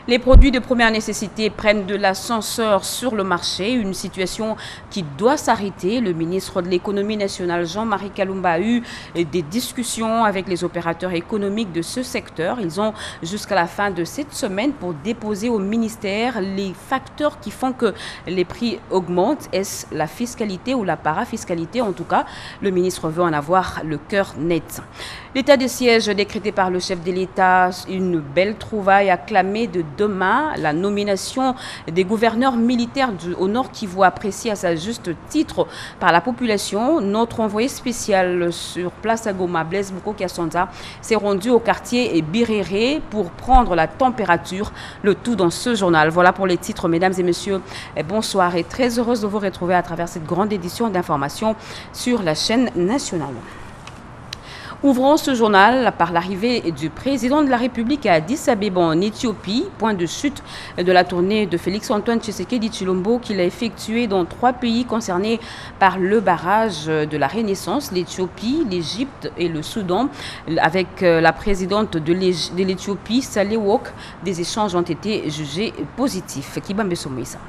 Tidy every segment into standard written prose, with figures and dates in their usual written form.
Les produits de première nécessité prennent de l'ascenseur sur le marché, une situation qui doit s'arrêter. Le ministre de l'économie nationale, Jean-Marie Kalumba, a eu des discussions avec les opérateurs économiques de ce secteur. Ils ont jusqu'à la fin de cette semaine pour déposer au ministère les facteurs qui font que les prix augmentent. Est-ce la fiscalité ou la parafiscalité? En tout cas, le ministre veut en avoir le cœur net. L'état de siège décrété par le chef de l'État, une belle trouvaille acclamée de demain, la nomination des gouverneurs militaires au Nord Kivu appréciée à sa juste titre par la population. Notre envoyé spécial sur place à Goma, Blaise Bouko Kiasonza, s'est rendu au quartier Biréré pour prendre la température, le tout dans ce journal. Voilà pour les titres, mesdames et messieurs. Bonsoir et très heureuse de vous retrouver à travers cette grande édition d'information sur la chaîne nationale. Ouvrons ce journal par l'arrivée du président de la République à Addis Abeba en Éthiopie, point de chute de la tournée de Félix-Antoine Tshisekedi Tshilombo qu'il a effectuée dans 3 pays concernés par le barrage de la Renaissance, l'Éthiopie, l'Égypte et le Soudan. Avec la présidente de l'Éthiopie, Saleh Wok, des échanges ont été jugés positifs. Kibambe Somoïsa.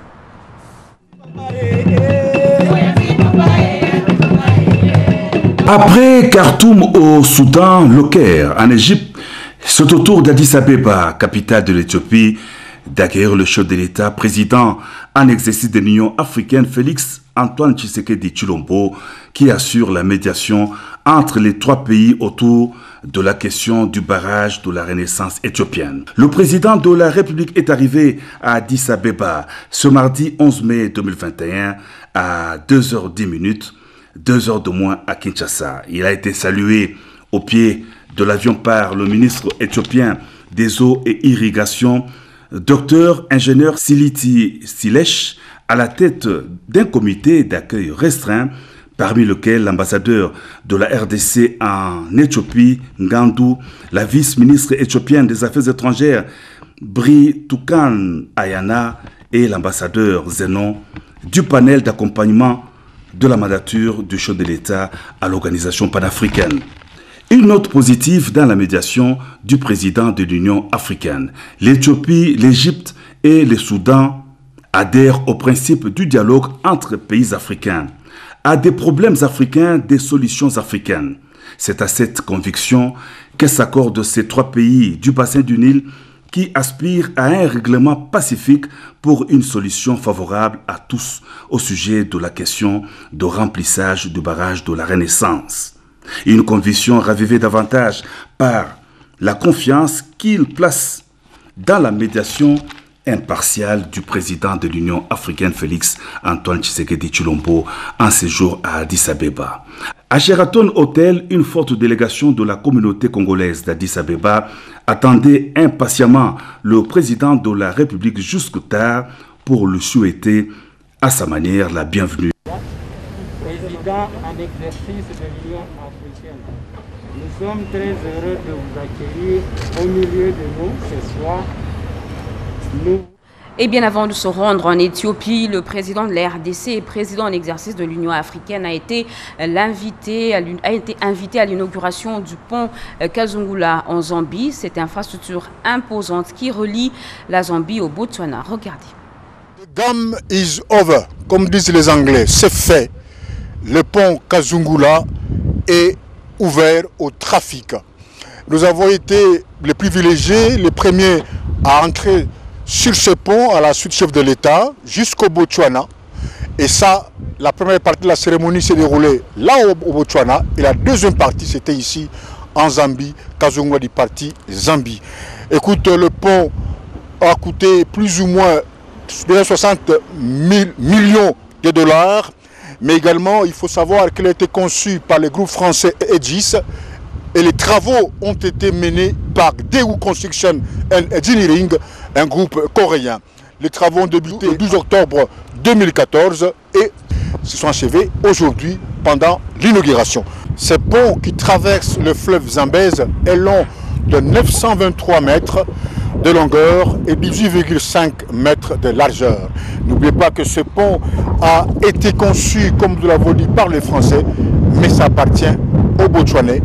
Après Khartoum au Soudan, le Caire en Égypte, c'est au tour d'Addis Abeba, capitale de l'Éthiopie, d'accueillir le chef de l'État, président en exercice de l'Union africaine, Félix-Antoine Tshisekedi Tshilombo, qui assure la médiation entre les 3 pays autour de la question du barrage de la Renaissance éthiopienne. Le président de la République est arrivé à Addis Abeba ce mardi 11 mai 2021 à 2h10, 2 heures de moins à Kinshasa. Il a été salué au pied de l'avion par le ministre éthiopien des eaux et irrigation, docteur ingénieur Siliti Silesh, à la tête d'un comité d'accueil restreint, parmi lequel l'ambassadeur de la RDC en Éthiopie, Ngandou, la vice-ministre éthiopienne des Affaires étrangères, Bri Toukan Ayana, et l'ambassadeur Zenon, du panel d'accompagnement de la mandature du chef de l'État à l'organisation panafricaine. Une note positive dans la médiation du président de l'Union africaine. L'Éthiopie, l'Égypte et le Soudan adhèrent au principe du dialogue entre pays africains. À des problèmes africains, des solutions africaines. C'est à cette conviction que s'accordent ces 3 pays du bassin du Nil qui aspire à un règlement pacifique pour une solution favorable à tous au sujet de la question de remplissage du barrage de la Renaissance. Une conviction ravivée davantage par la confiance qu'il place dans la médiation impartiale du président de l'Union africaine Félix-Antoine Tshisekedi Tshilombo en séjour à Addis Abeba. À Sheraton Hotel, une forte délégation de la communauté congolaise d'Addis Abeba attendait impatiemment le président de la République jusque tard pour lui souhaiter à sa manière la bienvenue. Président en exercice de l'Union africaine, nous sommes très heureux de vous accueillir au milieu de nous ce soir. Et bien avant de se rendre en Éthiopie, le président de la RDC et président en exercice de l'Union africaine a été invité à l'inauguration du pont Kazungula en Zambie. Cette infrastructure imposante qui relie la Zambie au Botswana. Regardez. The game is over, comme disent les Anglais, c'est fait. Le pont Kazungula est ouvert au trafic. Nous avons été les privilégiés, les premiers à entrer sur ce pont à la suite du chef de l'État jusqu'au Botswana. Et ça, la première partie de la cérémonie s'est déroulée là au Botswana et la deuxième partie c'était ici en Zambie, Kazungula du parti Zambie. Écoute, le pont a coûté plus ou moins 60 millions de dollars, mais également il faut savoir qu'il a été conçu par le groupe français Aegis. Et les travaux ont été menés par Daewoo Construction and Engineering, un groupe coréen. Les travaux ont débuté le 12 octobre 2014 et se sont achevés aujourd'hui pendant l'inauguration. Ce pont qui traverse le fleuve Zambèze est long de 923 mètres de longueur et 18,5 mètres de largeur. N'oubliez pas que ce pont a été conçu, comme nous l'avons dit, par les Français, mais ça appartient aux Botswanais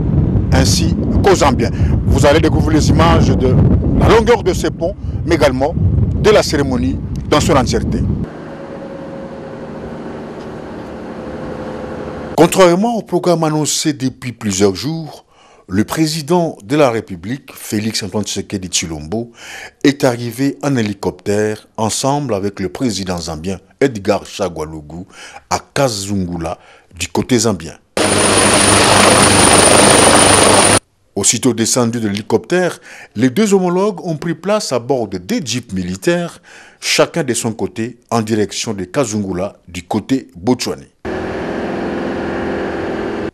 ainsi qu'aux Zambiens. Vous allez découvrir les images de la longueur de ces ponts, mais également de la cérémonie dans son entièreté. Contrairement au programme annoncé depuis plusieurs jours, le président de la République, Félix-Antoine Tshisekedi Tshilombo, est arrivé en hélicoptère ensemble avec le président zambien Edgar Chagwa Lungu à Kazungula du côté zambien. Aussitôt descendus de l'hélicoptère, les deux homologues ont pris place à bord de 2 jeeps militaires, chacun de son côté en direction de Kazungula du côté botswanais.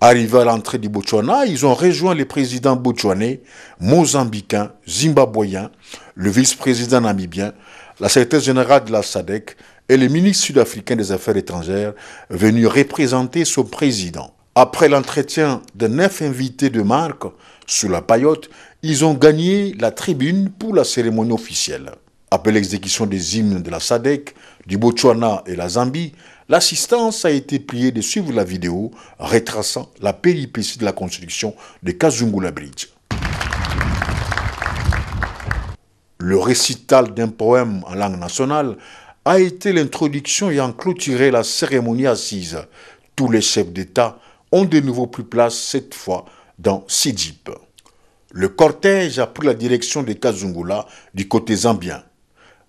Arrivés à l'entrée du Botswana, ils ont rejoint les présidents botswanais, mozambicains, zimbabwéens, le vice-président namibien, la secrétaire générale de la SADC et le ministre sud-africain des Affaires étrangères venus représenter son président. Après l'entretien de 9 invités de marque sur la paillote, ils ont gagné la tribune pour la cérémonie officielle. Après l'exécution des hymnes de la SADC, du Botswana et la Zambie, l'assistance a été priée de suivre la vidéo retraçant la péripétie de la construction de Kazungula Bridge. Le récital d'un poème en langue nationale a été l'introduction ayant clôturé la cérémonie assise. Tous les chefs d'État ont de nouveau pris place cette fois dans 6 jeeps. Le cortège a pris la direction de Kazungula du côté zambien.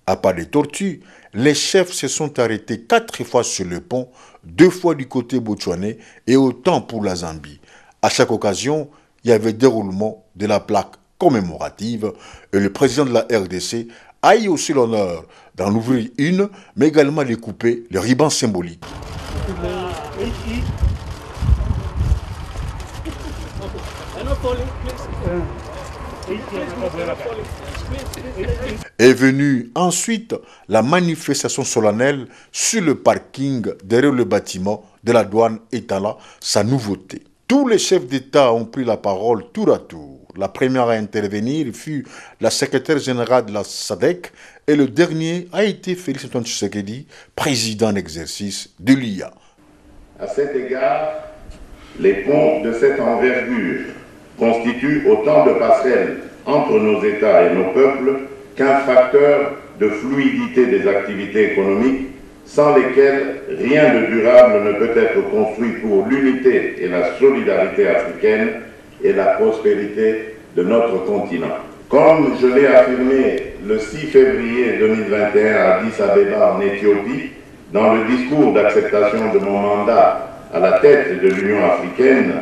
À part des tortues, les chefs se sont arrêtés 4 fois sur le pont, 2 fois du côté botswanais et autant pour la Zambie. À chaque occasion, il y avait déroulement de la plaque commémorative et le président de la RDC a eu aussi l'honneur d'en ouvrir une, mais également de couper le ruban symbolique. Est venue ensuite la manifestation solennelle sur le parking derrière le bâtiment de la douane étalant sa nouveauté. Tous les chefs d'État ont pris la parole tour à tour. La première à intervenir fut la secrétaire générale de la SADC et le dernier a été Félix-Antoine Tshisekedi, président en exercice de l'IA. À cet égard, les ponts de cette envergure constituent autant de passerelles entre nos États et nos peuples qu'un facteur de fluidité des activités économiques sans lesquelles rien de durable ne peut être construit pour l'unité et la solidarité africaine et la prospérité de notre continent. Comme je l'ai affirmé le 6 février 2021 à Addis Abeba en Éthiopie, dans le discours d'acceptation de mon mandat à la tête de l'Union africaine,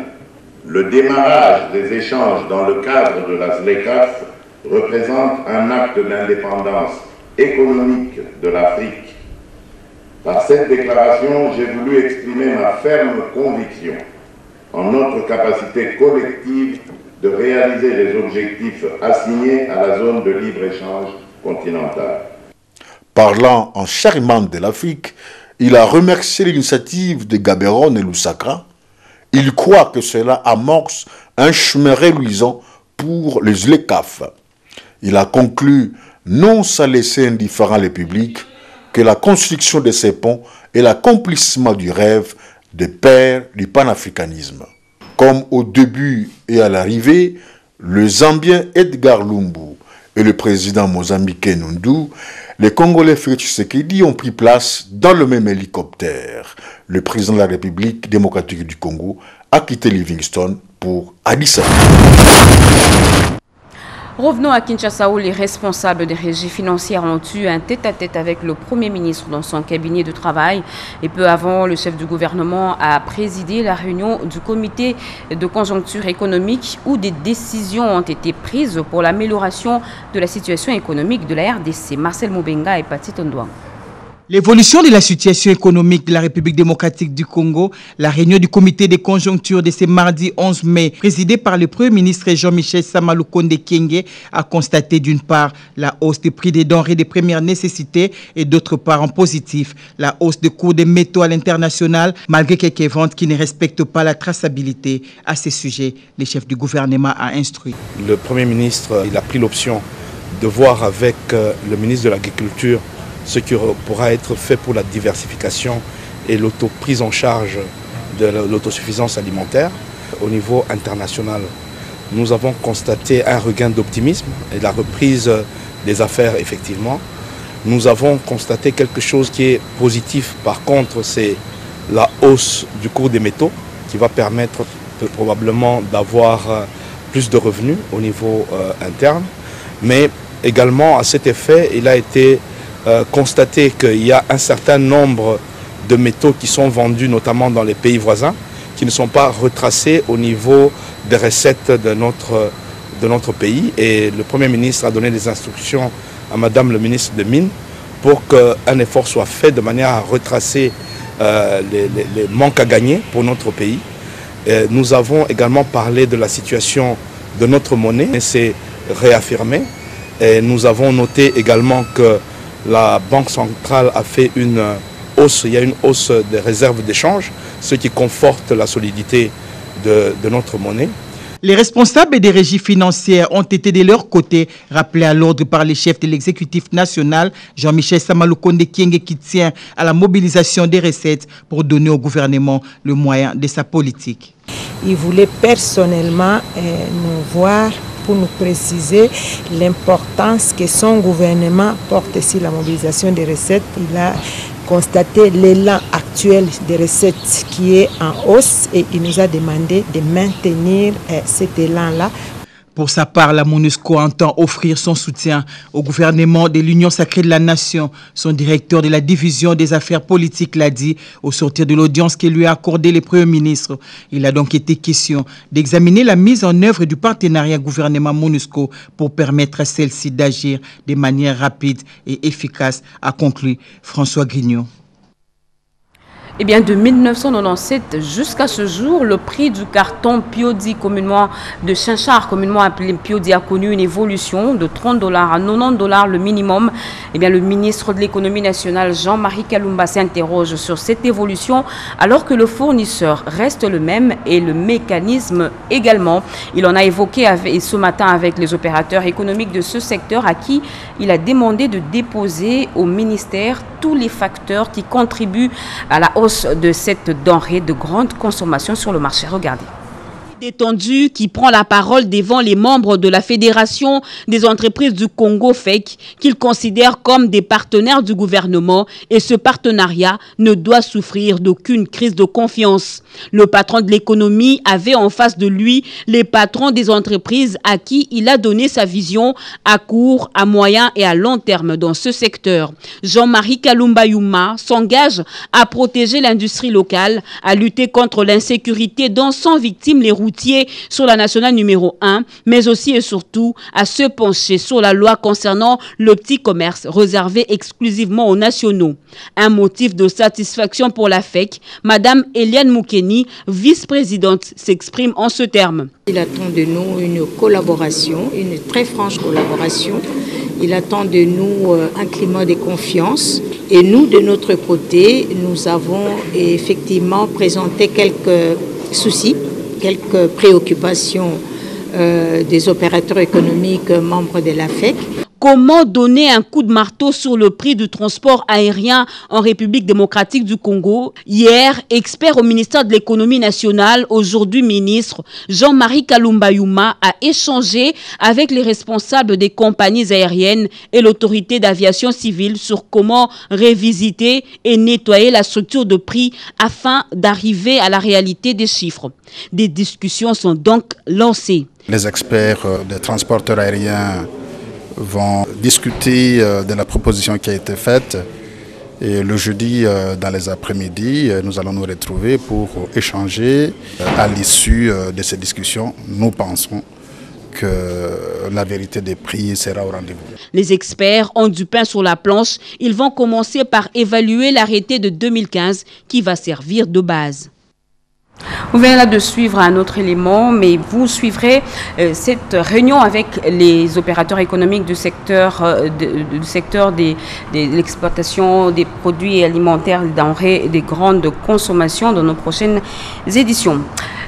le démarrage des échanges dans le cadre de la ZLECAf représente un acte d'indépendance économique de l'Afrique. Par cette déclaration, j'ai voulu exprimer ma ferme conviction en notre capacité collective de réaliser les objectifs assignés à la zone de libre-échange continentale. Parlant en charmante de l'Afrique, il a remercié l'initiative de Gaborone et Lusaka. Il croit que cela amorce un chemin reluisant pour les ZLECAf. Il a conclu, non sans laisser indifférent les publics, que la construction de ces ponts est l'accomplissement du rêve des pères du panafricanisme. Comme au début et à l'arrivée, le Zambien Edgar Lungu et le président mozambicain Nundu, les Congolais Félix Tshisekedi ont pris place dans le même hélicoptère. Le président de la République démocratique du Congo a quitté Livingstone pour Addis Abeba. Revenons à Kinshasa où les responsables des régies financières ont eu un tête-à-tête avec le Premier ministre dans son cabinet de travail. Et peu avant, le chef du gouvernement a présidé la réunion du comité de conjoncture économique où des décisions ont été prises pour l'amélioration de la situation économique de la RDC. Marcel Moubenga et Pati Tondouan. L'évolution de la situation économique de la République démocratique du Congo, la réunion du comité de conjoncture de ce mardi 11 mai, présidée par le Premier ministre Jean-Michel Samalukonde Kyenge, a constaté d'une part la hausse des prix des denrées de première nécessité et d'autre part en positif la hausse des cours des métaux à l'international, malgré quelques ventes qui ne respectent pas la traçabilité. À ce sujet, le chef du gouvernement a instruit. Le Premier ministre il a pris l'option de voir avec le ministre de l'Agriculture ce qui pourra être fait pour la diversification et l'autoprise en charge de l'autosuffisance alimentaire au niveau international. nous avons constaté un regain d'optimisme et la reprise des affaires, effectivement. Nous avons constaté quelque chose qui est positif, par contre, c'est la hausse du cours des métaux qui va permettre probablement d'avoir plus de revenus au niveau interne. Mais également, à cet effet, il a été constaté qu'il y a un certain nombre de métaux qui sont vendus, notamment dans les pays voisins, qui ne sont pas retracés au niveau des recettes de notre pays. Et le Premier ministre a donné des instructions à Madame le ministre des Mines pour qu'un effort soit fait de manière à retracer les manques à gagner pour notre pays. Et nous avons également parlé de la situation de notre monnaie, c'est réaffirmé. Et nous avons noté également que la Banque centrale a fait une hausse, il y a une hausse des réserves d'échange, ce qui conforte la solidité de notre monnaie. Les responsables des régies financières ont été de leur côté rappelés à l'ordre par les chefs de l'exécutif national, Jean-Michel Samalukonde Kyenge, qui tient à la mobilisation des recettes pour donner au gouvernement le moyen de sa politique. Il voulait personnellement nous voir pour nous préciser l'importance que son gouvernement porte sur la mobilisation des recettes. Il a constaté l'élan actuel des recettes qui est en hausse et il nous a demandé de maintenir cet élan-là. Pour sa part, la MONUSCO entend offrir son soutien au gouvernement de l'Union sacrée de la Nation. Son directeur de la division des affaires politiques l'a dit au sortir de l'audience que lui a accordé le Premier ministre. Il a donc été question d'examiner la mise en œuvre du partenariat gouvernement-MONUSCO pour permettre à celle-ci d'agir de manière rapide et efficace, a conclu François Grignon. Eh bien, de 1997 jusqu'à ce jour, le prix du carton Piodi, communément de Chinchard, communément appelé Piodi, a connu une évolution de $30 à $90 le minimum. Eh bien, le ministre de l'économie nationale, Jean-Marie Kalumba, s'interroge sur cette évolution alors que le fournisseur reste le même et le mécanisme également. Il en a évoqué ce matin avec les opérateurs économiques de ce secteur à qui il a demandé de déposer au ministère tous les facteurs qui contribuent à la hausse de cette denrée de grande consommation sur le marché. Regardez. Détendu qui prend la parole devant les membres de la Fédération des entreprises du Congo FEC qu'il considère comme des partenaires du gouvernement et ce partenariat ne doit souffrir d'aucune crise de confiance. Le patron de l'économie avait en face de lui les patrons des entreprises à qui il a donné sa vision à court, à moyen et à long terme dans ce secteur. Jean-Marie Kalumba Yuma s'engage à protéger l'industrie locale, à lutter contre l'insécurité dont sont victimes les routiers sur la nationale numéro 1, mais aussi et surtout à se pencher sur la loi concernant le petit commerce réservé exclusivement aux nationaux. Un motif de satisfaction pour la FEC, Madame Eliane Moukeni, vice-présidente, s'exprime en ce terme. Il attend de nous une collaboration, une très franche collaboration. Il attend de nous un climat de confiance. Et nous, de notre côté, nous avons effectivement présenté quelques soucis, quelques préoccupations des opérateurs économiques membres de la FEC. Comment donner un coup de marteau sur le prix du transport aérien en République démocratique du Congo? Hier, expert au ministère de l'économie nationale, aujourd'hui ministre, Jean-Marie Kalumba Yuma a échangé avec les responsables des compagnies aériennes et l'autorité d'aviation civile sur comment révisiter et nettoyer la structure de prix afin d'arriver à la réalité des chiffres. Des discussions sont donc lancées. Les experts des transporteurs aériens vont discuter de la proposition qui a été faite et le jeudi dans les après-midi nous allons nous retrouver pour échanger. À l'issue de ces discussions, nous pensons que la vérité des prix sera au rendez-vous. Les experts ont du pain sur la planche. Ils vont commencer par évaluer l'arrêté de 2015 qui va servir de base. Vous venez là de suivre un autre élément, mais vous suivrez cette réunion avec les opérateurs économiques du secteur, de l'exploitation des produits alimentaires, des denrées et des grandes consommations dans nos prochaines éditions.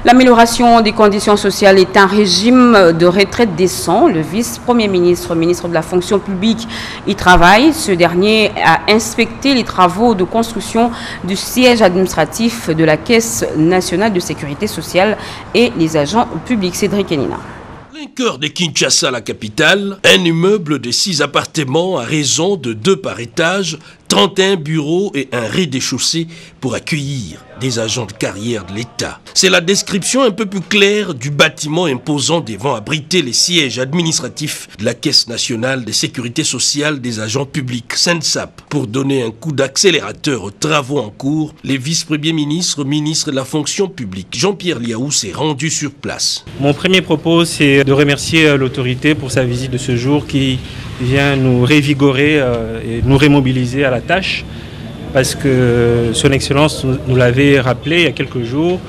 L'amélioration des conditions sociales est un régime de retraite décent. Le vice-premier ministre, ministre de la fonction publique, y travaille. Ce dernier a inspecté les travaux de construction du siège administratif de la Caisse nationale de sécurité sociale et les agents publics. Cédric Enina. plein cœur de Kinshasa, la capitale, un immeuble de 6 appartements à raison de 2 par étage, 31 bureaux et un rez-de-chaussée pour accueillir des agents de carrière de l'État. C'est la description un peu plus claire du bâtiment imposant devant abriter les sièges administratifs de la Caisse nationale de sécurité sociale des agents publics, SENSAP. Pour donner un coup d'accélérateur aux travaux en cours, les vice-premiers ministres, ministre de la fonction publique, Jean-Pierre Liaou, s'est rendu sur place. Mon premier propos, c'est de remercier l'autorité pour sa visite de ce jour qui vient nous révigorer et nous remobiliser à la tâche, parce que son Excellence nous l'avait rappelé il y a quelques jours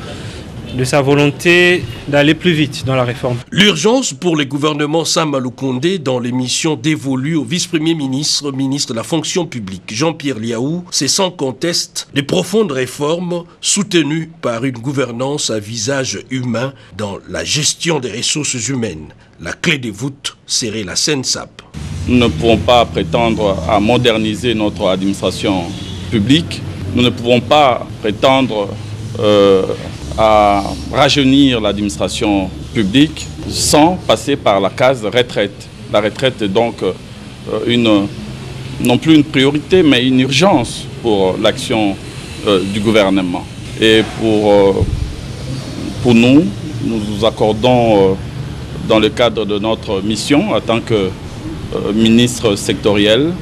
de sa volonté d'aller plus vite dans la réforme. L'urgence pour le gouvernement Sama Lukonde dans les missions dévolues au vice-premier ministre, ministre de la fonction publique, Jean-Pierre Liaou, c'est sans conteste de profondes réformes soutenues par une gouvernance à visage humain dans la gestion des ressources humaines. La clé de voûte serait la SENSAP. Nous ne pouvons pas prétendre à moderniser notre administration publique. Nous ne pouvons pas prétendre à rajeunir l'administration publique sans passer par la case retraite. La retraite est donc non plus une priorité, mais une urgence pour l'action du gouvernement. Et pour nous, nous nous accordons dans le cadre de notre mission en tant que ministre sectoriel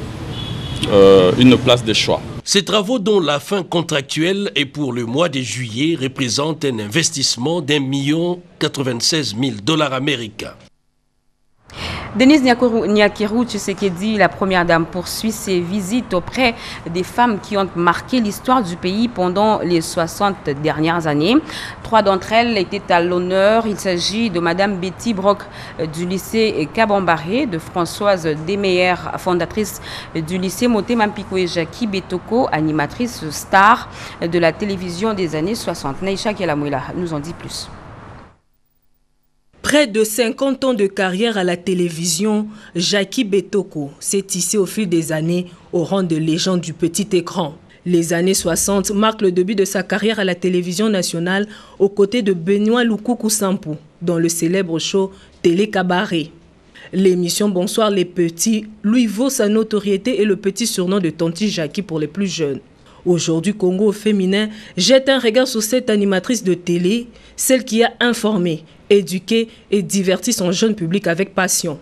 une place de choix. Ces travaux dont la fin contractuelle est pour le mois de juillet représentent un investissement d'1,96 million américains. Denise Nyakirou Tshisekedi, la première dame, poursuit ses visites auprès des femmes qui ont marqué l'histoire du pays pendant les 60 dernières années. 3 d'entre elles étaient à l'honneur. Il s'agit de Madame Betty Brock du lycée Kabambaré, de Françoise Demeyer, fondatrice du lycée Motema Mpiko et Jackie Betoko, animatrice star de la télévision des années 60. Naïcha Kelamouila nous en dit plus. Près de 50 ans de carrière à la télévision, Jackie Betoko s'est tissé au fil des années au rang de légende du petit écran. Les années 60 marquent le début de sa carrière à la télévision nationale aux côtés de Benoît Lukuku Sampou dans le célèbre show Télé Cabaret. L'émission Bonsoir les Petits lui vaut sa notoriété et le petit surnom de Tanti Jackie pour les plus jeunes. Aujourd'hui, Congo au féminin jette un regard sur cette animatrice de télé, celle qui a informé, éduqué et diverti son jeune public avec passion.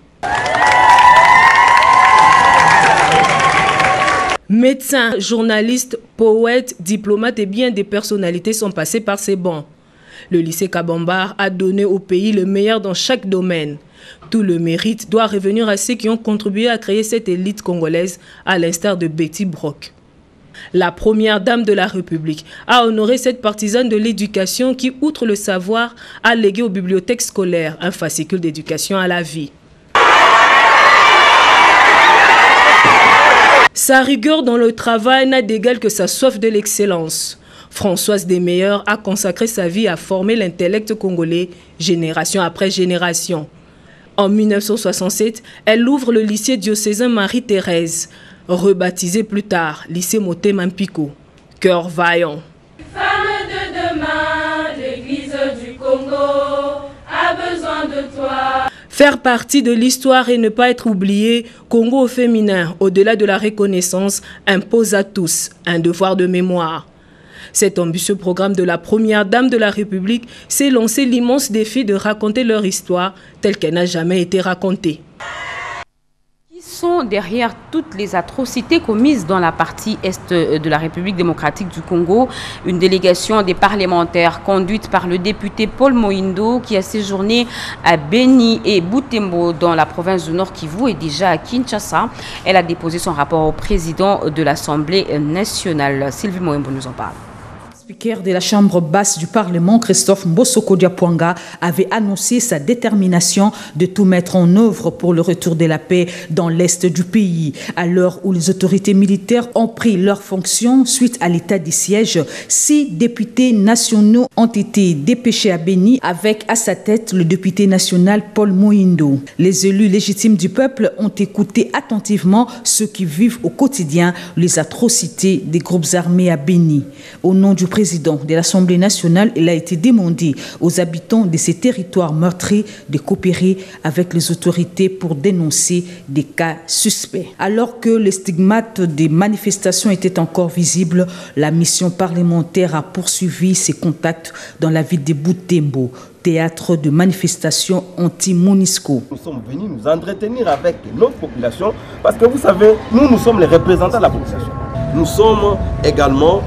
Médecins, journalistes, poètes, diplomates et bien des personnalités sont passés par ces bancs. Le lycée Kabambar a donné au pays le meilleur dans chaque domaine. Tout le mérite doit revenir à ceux qui ont contribué à créer cette élite congolaise, à l'instar de Betty Brock. La première dame de la République a honoré cette partisane de l'éducation qui, outre le savoir, a légué aux bibliothèques scolaires un fascicule d'éducation à la vie. Sa rigueur dans le travail n'a d'égal que sa soif de l'excellence. Françoise Demeyer a consacré sa vie à former l'intellect congolais, génération après génération. En 1967, elle ouvre le lycée diocésain Marie-Thérèse, rebaptisé plus tard lycée Motema Mpiko. Cœur vaillant. Femme de demain, l'église du Congo a besoin de toi. Faire partie de l'histoire et ne pas être oublié, Congo au féminin, au-delà de la reconnaissance, impose à tous un devoir de mémoire. Cet ambitieux programme de la première dame de la République s'est lancé l'immense défi de raconter leur histoire telle qu'elle n'a jamais été racontée. Sont derrière toutes les atrocités commises dans la partie est de la République démocratique du Congo. Une délégation des parlementaires conduite par le député Paul Moïndo qui a séjourné à Beni et Butembo dans la province du Nord Kivu est déjà à Kinshasa. Elle a déposé son rapport au président de l'Assemblée nationale. Sylvie Moïmbo nous en parle. Le speaker de la Chambre basse du Parlement, Christophe Mbosoko Diapwanga, avait annoncé sa détermination de tout mettre en œuvre pour le retour de la paix dans l'est du pays. À l'heure où les autorités militaires ont pris leurs fonctions suite à l'état de siège, 6 députés nationaux ont été dépêchés à Beni avec à sa tête le député national Paul Moïndo. Les élus légitimes du peuple ont écouté attentivement ceux qui vivent au quotidien les atrocités des groupes armés à Beni. Au nom du président de l'Assemblée nationale, il a été demandé aux habitants de ces territoires meurtris de coopérer avec les autorités pour dénoncer des cas suspects. Alors que les stigmates des manifestations étaient encore visibles, la mission parlementaire a poursuivi ses contacts dans la ville de Butembo, théâtre de manifestations anti-MONUSCO. Nous sommes venus nous entretenir avec notre population parce que vous savez, nous sommes les représentants de la population. Nous sommes également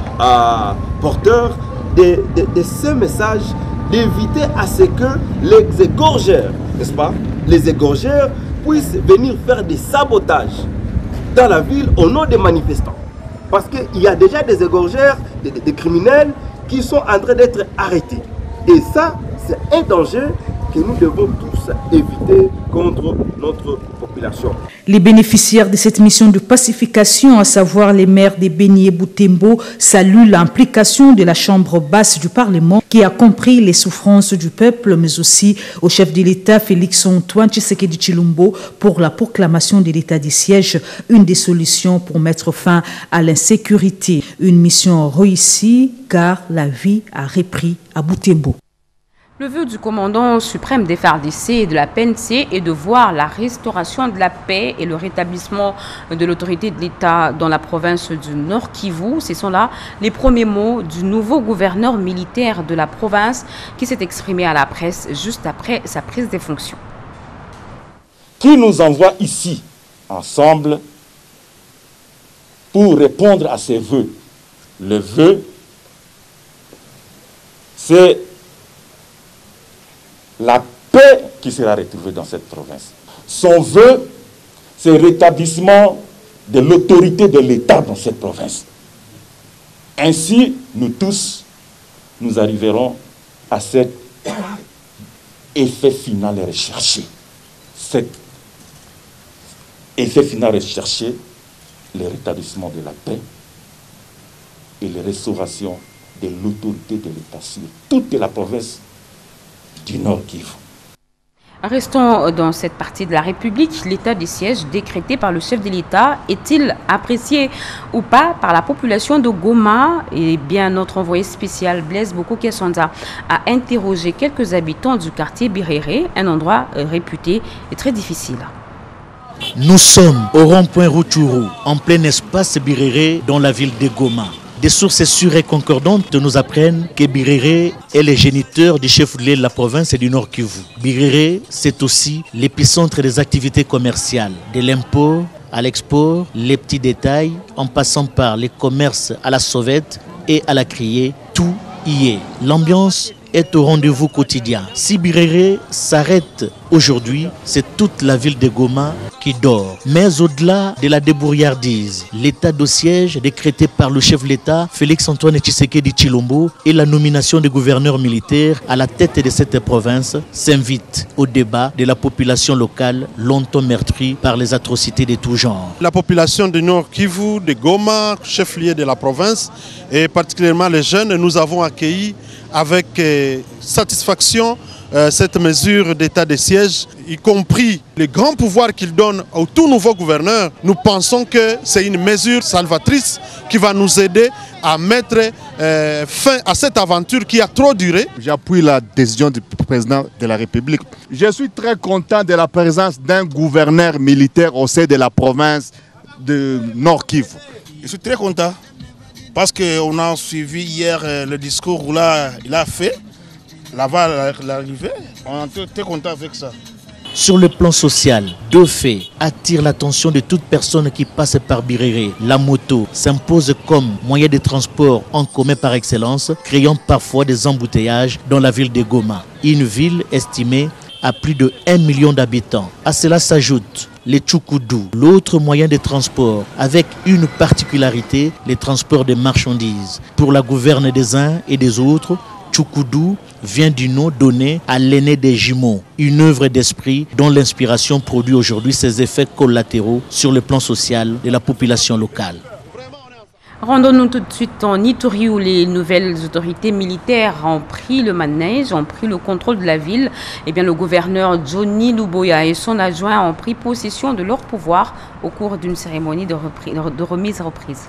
porteurs de ce message d'éviter à ce que les égorgeurs, n'est-ce pas, les égorgeurs puissent venir faire des sabotages dans la ville au nom des manifestants. Parce qu'il y a déjà des égorgeurs, des criminels qui sont en train d'être arrêtés. Et ça, c'est un danger que nous devons tous éviter contre notre population. Les bénéficiaires de cette mission de pacification, à savoir les maires de Beni et Butembo, saluent l'implication de la Chambre basse du Parlement qui a compris les souffrances du peuple, mais aussi au chef de l'État Félix-Antoine Tshisekedi Tshilombo pour la proclamation de l'état de siège, une des solutions pour mettre fin à l'insécurité. Une mission réussie car la vie a repris à Butembo. Le vœu du commandant suprême des FARDC et de la PNC est de voir la restauration de la paix et le rétablissement de l'autorité de l'État dans la province du Nord Kivu. Ce sont là les premiers mots du nouveau gouverneur militaire de la province qui s'est exprimé à la presse juste après sa prise des fonctions. Qui nous envoie ici, ensemble, pour répondre à ces vœux. Le vœu, c'est la paix qui sera retrouvée dans cette province. Son vœu, c'est le rétablissement de l'autorité de l'État dans cette province. Ainsi, nous tous, nous arriverons à cet effet final recherché. Cet effet final recherché, le rétablissement de la paix et la restauration de l'autorité de l'État sur toute la province du Nord Kivu. Restons dans cette partie de la République. L'état de siège décrété par le chef de l'État est-il apprécié ou pas par la population de Goma? Eh bien, notre envoyé spécial Blaise Boko Kesonza a interrogé quelques habitants du quartier Birere, un endroit réputé et très difficile. Nous sommes au rond-point Rutshuru, en plein espace Birere dans la ville de Goma. Des sources sûres et concordantes nous apprennent que Birere est le géniteur du chef-lieu de la province et du Nord Kivu. Birere, c'est aussi l'épicentre des activités commerciales, de l'import à l'export, les petits détails, en passant par les commerces à la sauvette et à la criée, tout y est. L'ambiance est au rendez-vous quotidien. Si Birere s'arrête aujourd'hui, c'est toute la ville de Goma qui dort. Mais au-delà de la débrouillardise, l'état de siège décrété par le chef de l'État, Félix-Antoine Tshisekedi Tshilombo, et la nomination des gouverneurs militaires à la tête de cette province s'invite au débat de la population locale longtemps meurtrie par les atrocités de tout genre. La population du Nord Kivu, de Goma, chef-lieu de la province, et particulièrement les jeunes, nous avons accueilli avec satisfaction cette mesure d'état de siège, y compris les grands pouvoirs qu'il donne au tout nouveau gouverneur. Nous pensons que c'est une mesure salvatrice qui va nous aider à mettre fin à cette aventure qui a trop duré. J'appuie la décision du président de la République. Je suis très content de la présence d'un gouverneur militaire au sein de la province de Nord Kivu. Je suis très content parce qu'on a suivi hier le discours où il a fait. Là-bas, l'arrivée, on est très content avec ça. Sur le plan social, deux faits attirent l'attention de toute personne qui passe par Birere. La moto s'impose comme moyen de transport en commun par excellence, créant parfois des embouteillages dans la ville de Goma. Une ville estimée à plus de 1 million d'habitants. À cela s'ajoute les Tchoukoudou, l'autre moyen de transport, avec une particularité, les transports de marchandises. Pour la gouverne des uns et des autres, Tchoukoudou vient du nom donné à l'aîné des jumeaux, une œuvre d'esprit dont l'inspiration produit aujourd'hui ses effets collatéraux sur le plan social de la population locale. Rendons-nous tout de suite en Ituri où les nouvelles autorités militaires ont pris le manège, ont pris le contrôle de la ville. Eh bien, le gouverneur Johnny Luboya et son adjoint ont pris possession de leur pouvoir au cours d'une cérémonie de remise-reprise.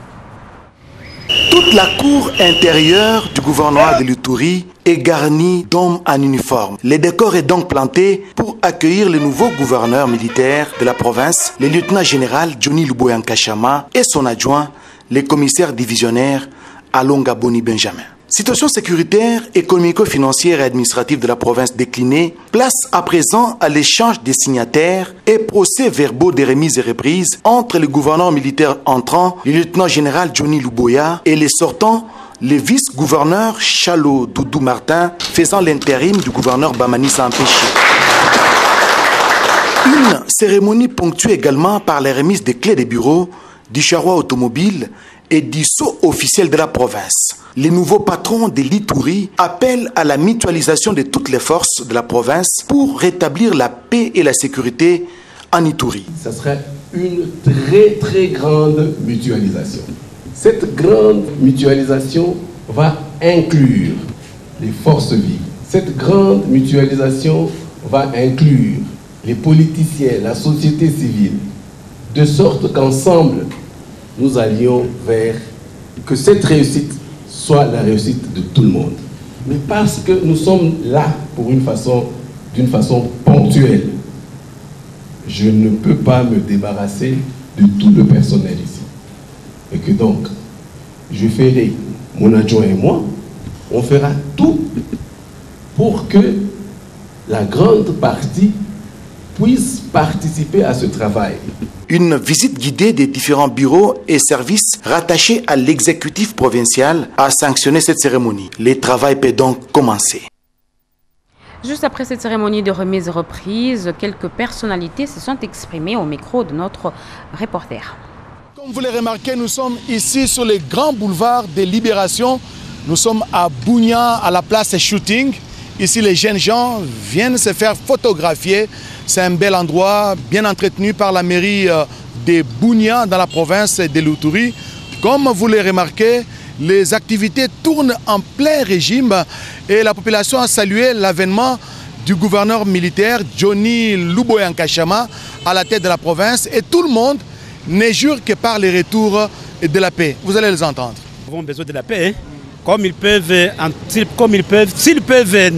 Toute la cour intérieure du gouvernorat de l'Ituri est garnie d'hommes en uniforme. Le décor est donc planté pour accueillir le nouveau gouverneur militaire de la province, le lieutenant-général Johnny Luboya Nkashama et son adjoint, le commissaire divisionnaire Alonga Boni Benjamin. Situation sécuritaire, économico-financière et administrative de la province déclinée, place à présent à l'échange des signataires et procès-verbaux des remises et reprises entre le gouverneur militaire entrant, le lieutenant-général Johnny Luboya, et les sortants, le vice-gouverneur Chalo Doudou Martin, faisant l'intérim du gouverneur Bamani Sampéchi. Une cérémonie ponctuée également par les remises des clés des bureaux, du charroi automobile et du sceau officiel de la province. Les nouveaux patrons de l'Ituri appellent à la mutualisation de toutes les forces de la province pour rétablir la paix et la sécurité en Ituri. Ce serait une très grande mutualisation. Cette grande mutualisation va inclure les forces vives. Cette grande mutualisation va inclure les politiciens, la société civile, de sorte qu'ensemble, nous allions vers que cette réussite soit la réussite de tout le monde. Mais parce que nous sommes là d'une façon ponctuelle, je ne peux pas me débarrasser de tout le personnel ici. Et que donc, je ferai, mon adjoint et moi, on fera tout pour que la grande partie puisse participer à ce travail. Une visite guidée des différents bureaux et services rattachés à l'exécutif provincial a sanctionné cette cérémonie. Le travail peut donc commencer. Juste après cette cérémonie de remise et reprise, quelques personnalités se sont exprimées au micro de notre reporter. Comme vous l'avez remarqué, nous sommes ici sur le grand boulevard de Libération. Nous sommes à Bunia, à la place Shooting. Ici, les jeunes gens viennent se faire photographier. C'est un bel endroit, bien entretenu par la mairie de Bunia, dans la province de l'Ituri. Comme vous l'avez remarqué, les activités tournent en plein régime et la population a salué l'avènement du gouverneur militaire Johnny Luboya Nkashama à la tête de la province. Et tout le monde ne jure que par le retour de la paix. Vous allez les entendre. Nous avons besoin de la paix, hein? S'ils peuvent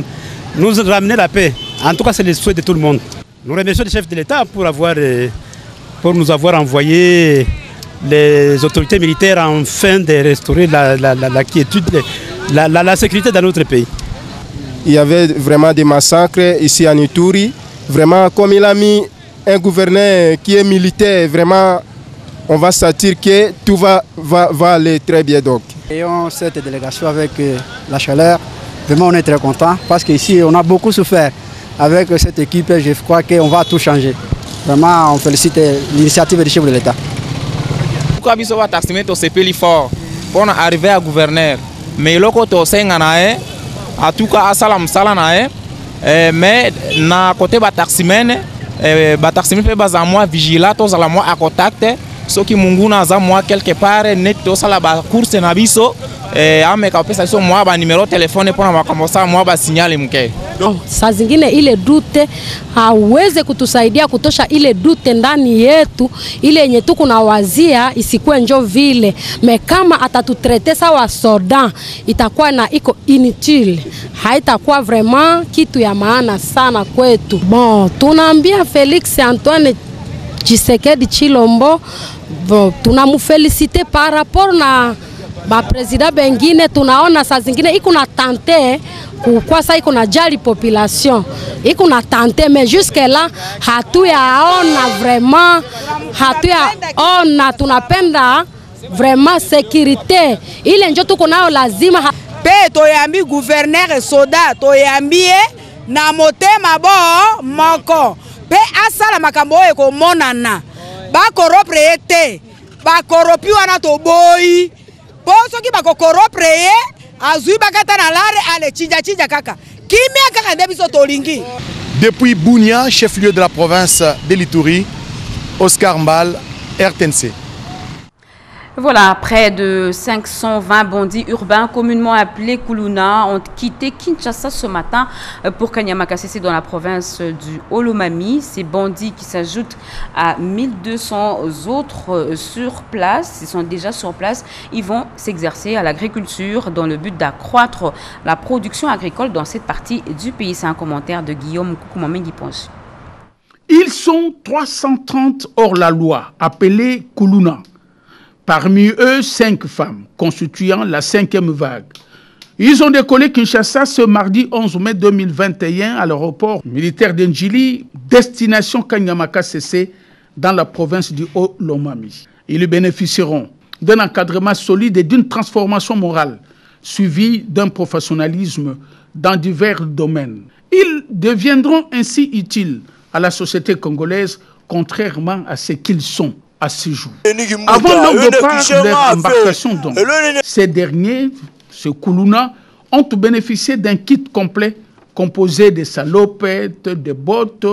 nous ramener la paix. En tout cas, c'est le souhait de tout le monde. Nous remercions le chef de l'État pour nous avoir envoyé les autorités militaires afin de restaurer la quiétude, la sécurité dans notre pays. Il y avait vraiment des massacres ici en Ituri. Vraiment, comme il a mis un gouverneur qui est militaire, vraiment, on va sentir que tout va aller très bien. Donc. Ayons cette délégation avec la chaleur. Vraiment, on est très content parce qu'ici, on a beaucoup souffert. Avec cette équipe, je crois qu'on va tout changer. Vraiment, on félicite l'initiative du chef de l'État. Pourquoi nous avons taxé ce pays fort pour arriver à gouverneur? Mais le côté en tout cas, à Salam Salanae, mais na côté bataximene, bataximene peut baser moi vigilant, tous à la moi à contact. Ce qui munguna za moi quelque part net tous à la course na biso. Amekapesa sio moi ba numéro téléphone pour makambosa moi ba signal mke. Saa zingine ile dute haweze kutusaidia kutosha ile dute ndani yetu ile yenye tuko na wazia isikuwe njo vile me kama atatutrete sawa soda itakuwa na iko inutile, haitakuwa vraiment kitu ya maana sana kwetu. Bon, tunaambia Felix Antoine Tshisekedi Chilombo, bon, tunamufelicite par rapport na ba president bengine. Tunaona saa zingine iko na tante kwa sasa iko na jali population, iko na tante mais jusque là hatuyaona vraiment, hatuyaona. Tunapenda vraiment sécurité ile njo tuko nayo lazima pe toyambi gouverneur soda toyambie na motema bo moko pe asala makambo eko monana ba koroprete ba koropi wana to boy poso ki ba koropreye azui bakata na lare ale chinja kaka kimia kaka ndebiso tolingi. Depuis Bunia, chef-lieu de la province de l'Ituri, Oscar Mbal, RTNC. Voilà, près de 520 bandits urbains, communément appelés Kuluna, ont quitté Kinshasa ce matin pour Kanyamakasese dans la province du Olomami. Ces bandits qui s'ajoutent à 1200 autres sur place, ils sont déjà sur place, ils vont s'exercer à l'agriculture dans le but d'accroître la production agricole dans cette partie du pays. C'est un commentaire de Guillaume Koukoumamengi-Ponche. Ils sont 330 hors la loi, appelés Kuluna. Parmi eux, 5 femmes, constituant la 5e vague. Ils ont décollé Kinshasa ce mardi 11 mai 2021 à l'aéroport militaire d'Njili, destination Kanyamakasese, dans la province du Haut-Lomami. Ils bénéficieront d'un encadrement solide et d'une transformation morale, suivie d'un professionnalisme dans divers domaines. Ils deviendront ainsi utiles à la société congolaise, contrairement à ce qu'ils sont à ce jour. Avant le départ de leur embarcation, donc, ces derniers, ce Kuluna, ont bénéficié d'un kit complet composé de salopettes, de bottes,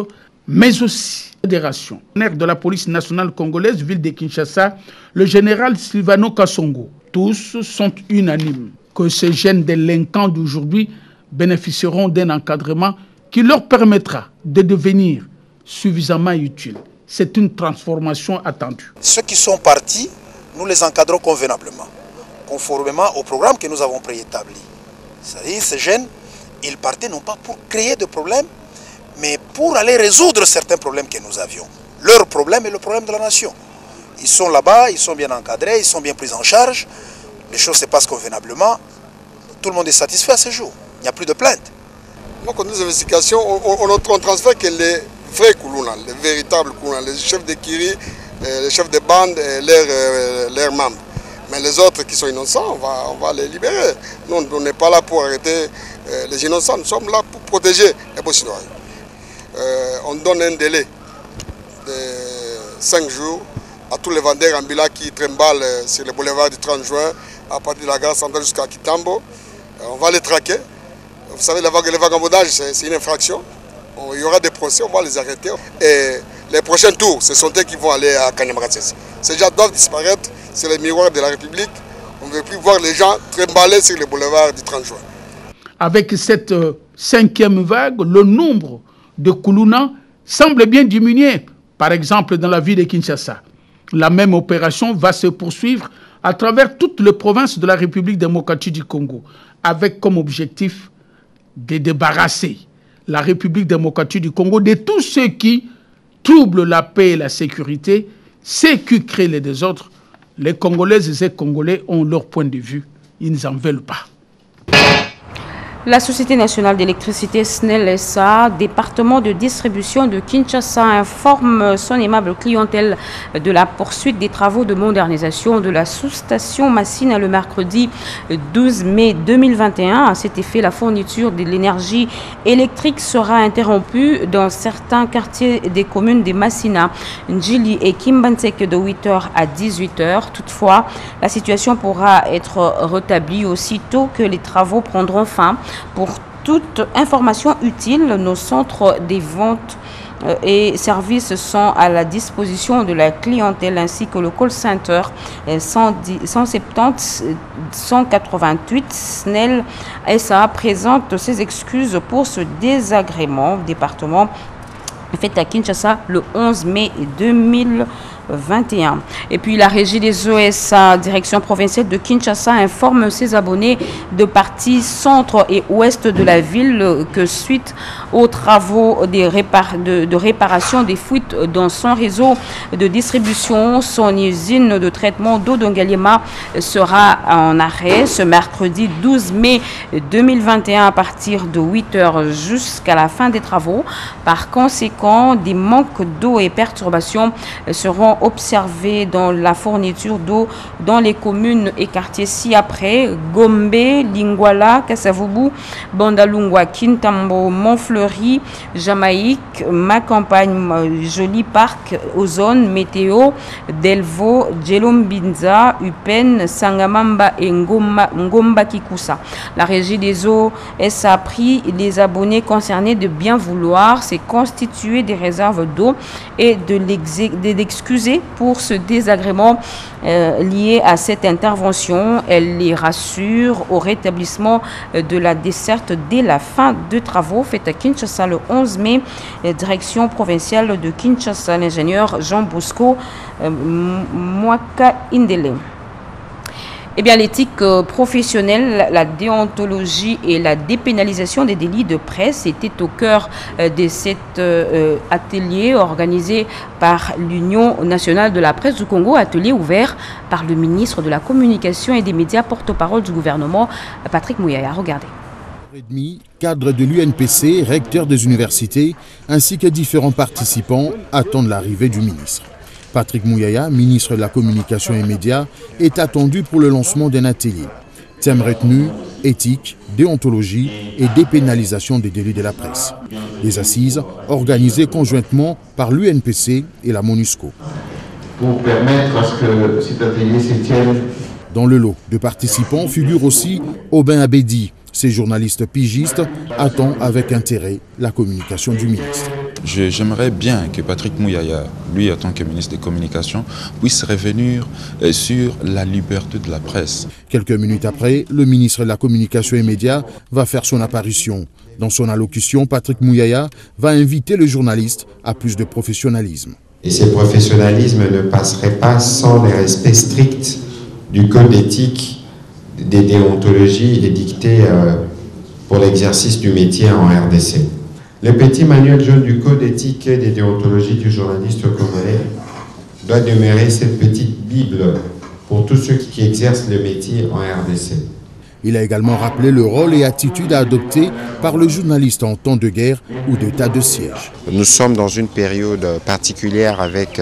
mais aussi des rations. Le maire de la police nationale congolaise, ville de Kinshasa, le général Silvano Kassongo, tous sont unanimes que ces jeunes délinquants d'aujourd'hui bénéficieront d'un encadrement qui leur permettra de devenir suffisamment utiles. C'est une transformation attendue. Ceux qui sont partis, nous les encadrons convenablement, conformément au programme que nous avons préétabli. C'est-à-dire, ces jeunes, ils partaient non pas pour créer de problèmes, mais pour aller résoudre certains problèmes que nous avions. Leur problème est le problème de la nation. Ils sont là-bas, ils sont bien encadrés, ils sont bien pris en charge, les choses se passent convenablement, tout le monde est satisfait à ce jour, il n'y a plus de plainte. Donc, dans les investigations, on transfère que les vrais Kuluna, les véritables Kuluna, les chefs de Kiri, les chefs de bande et leurs membres. Mais les autres qui sont innocents, on va les libérer. Nous, on n'est pas là pour arrêter les innocents, nous sommes là pour protéger les beaux citoyens. On donne un délai de 5 jours à tous les vendeurs ambulants qui trimballent sur le boulevard du 30 juin, à partir de la gare centrale jusqu'à Kitambo. On va les traquer. Vous savez, le vagabondage, c'est une infraction. Il y aura des procès, on va les arrêter. Et les prochains tours, ce sont eux qui vont aller à Kanyamakasese. Ces gens doivent disparaître, c'est les miroirs de la République. On ne veut plus voir les gens trimballer sur le boulevard du 30 juin. Avec cette 5e vague, le nombre de Kuluna semble bien diminuer. Par exemple, dans la ville de Kinshasa. La même opération va se poursuivre à travers toutes les provinces de la République démocratique du Congo, avec comme objectif de débarrasser la République démocratique du Congo de tous ceux qui troublent la paix et la sécurité, ceux qui créent les désordres. Les Congolaises et Congolais ont leur point de vue, ils n'en veulent pas. La Société nationale d'électricité SNEL SA, département de distribution de Kinshasa, informe son aimable clientèle de la poursuite des travaux de modernisation de la sous-station Massina le mercredi 12 mai 2021. À cet effet, la fourniture de l'énergie électrique sera interrompue dans certains quartiers des communes de Massina, Njili et Kimbanseke de 8h à 18h. Toutefois, la situation pourra être rétablie aussitôt que les travaux prendront fin. Pour toute information utile, nos centres des ventes et services sont à la disposition de la clientèle ainsi que le call center 170 188 SNEL SA présente ses excuses pour ce désagrément. Département fait à Kinshasa le 11 mai 2021. Et puis la régie des OSA, direction provinciale de Kinshasa, informe ses abonnés de parties centre et ouest de la ville que suite aux travaux de réparation des fuites dans son réseau de distribution, son usine de traitement d'eau d'Ongaliema sera en arrêt ce mercredi 12 mai 2021 à partir de 8h jusqu'à la fin des travaux. Par conséquent, des manques d'eau et perturbations seront observés dans la fourniture d'eau dans les communes et quartiers ci-après: Gombe, Lingwala, Kasavubu, Bandalungwa, Kintambo, Montfleury, Jamaïque, Ma Campagne, Joli Parc, Ozone, Météo, Delvo, Djelombinza, Upen, Sangamamba et Ngomba Kikusa. La régie des eaux a pris les abonnés concernés de bien vouloir se constituer des réserves d'eau et de l'excuser excusée pour ce désagrément lié à cette intervention. Elle les rassure au rétablissement de la desserte dès la fin de travaux faits à Kinshasa le 11 mai. Direction provinciale de Kinshasa, l'ingénieur Jean Bosco Mwaka Indele. Eh bien, l'éthique professionnelle, la déontologie et la dépénalisation des délits de presse étaient au cœur de cet atelier organisé par l'Union nationale de la presse du Congo, atelier ouvert par le ministre de la Communication et des médias, porte-parole du gouvernement, Patrick Mouyaya. Regardez. Cadres de l'UNPC, recteurs des universités, ainsi que différents participants attendent l'arrivée du ministre. Patrick Mouyaya, ministre de la Communication et médias, est attendu pour le lancement d'un atelier. Thème retenu, éthique, déontologie et dépénalisation des délits de la presse. Des assises organisées conjointement par l'UNPC et la MONUSCO. Pour permettre à ce que cet atelier se tienne. Dans le lot de participants figure aussi Aubin Abedi. Ces journalistes pigistes attendent avec intérêt la communication du ministre. J'aimerais bien que Patrick Mouyaya, lui en tant que ministre des Communications, puisse revenir sur la liberté de la presse. Quelques minutes après, le ministre de la Communication et médias va faire son apparition. Dans son allocution, Patrick Mouyaya va inviter le journaliste à plus de professionnalisme. Et ce professionnalisme ne passerait pas sans le respect strict du code d'éthique, des déontologies édictées pour l'exercice du métier en RDC. Le petit manuel jaune du code éthique et des déontologies du journaliste congolais doit demeurer cette petite Bible pour tous ceux qui exercent le métier en RDC. Il a également rappelé le rôle et attitude à adopter par le journaliste en temps de guerre ou d'état de siège. Nous sommes dans une période particulière avec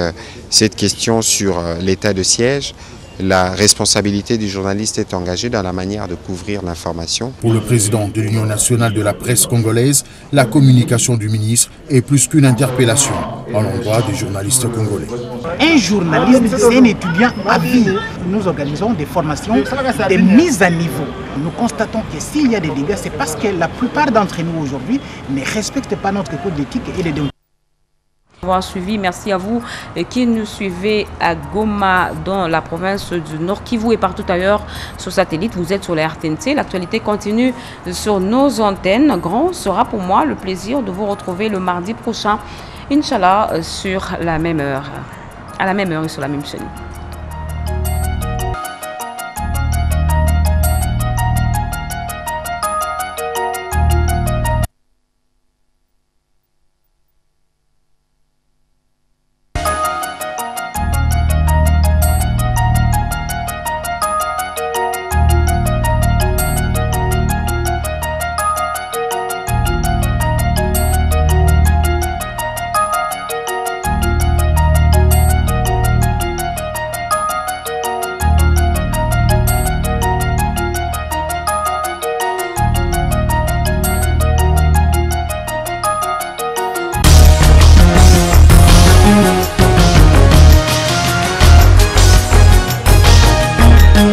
cette question sur l'état de siège. La responsabilité du journaliste est engagée dans la manière de couvrir l'information. Pour le président de l'Union nationale de la presse congolaise, la communication du ministre est plus qu'une interpellation à l'endroit des journalistes congolais. Un journaliste, c'est un étudiant à vie. Nous organisons des formations, des mises à niveau. Nous constatons que s'il y a des dégâts, c'est parce que la plupart d'entre nous aujourd'hui ne respectent pas notre code d'éthique et les déontologies. Avoir suivi, merci à vous qui nous suivez à Goma dans la province du Nord Kivu et partout ailleurs sur satellite. Vous êtes sur la RTNC, l'actualité continue sur nos antennes. Grand sera pour moi le plaisir de vous retrouver le mardi prochain, Inch'Allah, sur la même heure, à la même heure et sur la même chaîne.